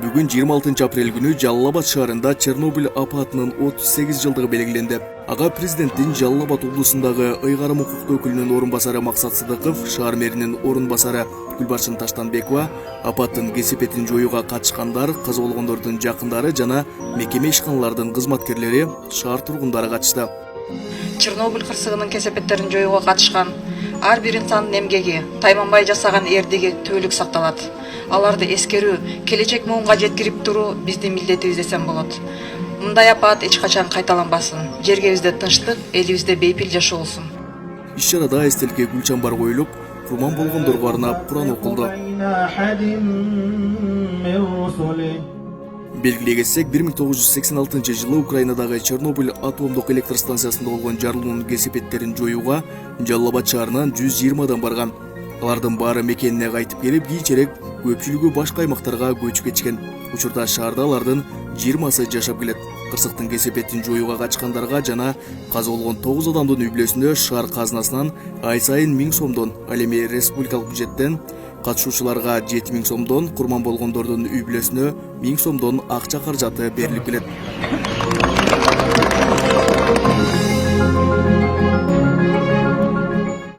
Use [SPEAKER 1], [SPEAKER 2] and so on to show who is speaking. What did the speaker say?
[SPEAKER 1] Бүгүн 26 апрель күнү Жалал Абад шаарында Чернобыль апатынын 38 жылдыгы белгиленди. Ага президенттин Жалал Абад облусундагы ыйгарым укуктуу өкүлүнүн орун басары Максат Сыдыков, шаар мэринин орун басары Гүлбарчын Таштанбекова апаттын кесепетин жоюуга катышкандар, каза болгондордун жакындары жана мекеме ишканалардын кызматкерлери, шаар тургундары катышты.
[SPEAKER 2] Чернобыль кырсыгынын кесепеттерин жоюуга катышкан ар бир инсандын эмгеги, тайманбай жасаган эрдиги түбөлүк сакталат. Аларды эскерүү, келечек муунга жеткирип туруу биздин милдетибиз десем болот. Мындай апат эч качан кайталанбасын. Жергебизде тынчтык, элибизде бейпил жашоо болсун.
[SPEAKER 1] Иш-чарада эстеликке гүл чамбар коюлуп, курман болгондорго арнап Куран окулду. Белгилей кетсек, 1986 жылы Украинадагы Чернобыль атомдук электр станциясында болгон жарылуунун кесепеттерин жоюуга Жалал Абад шаарынан 120 адам барган. Алардын баары мекенине кайтып келип, кийинчерээк көпчүлүгү башка аймактарга көчүп кетишкен. Учурда шаарда алардын 20сы жашап келет. Кырсыктын кесепетин жоюуга катышкандарга жана каза болгон 9 адамдын үй бүлөсүнө шаар казынасынан ай сайын 1000 сомдон, ал эми республикалык бюджеттен катышуучуларга 7000 сомдон, курман болгондордун үй бүлөсүнө 1000 сомдон акча каражаты берилип келет.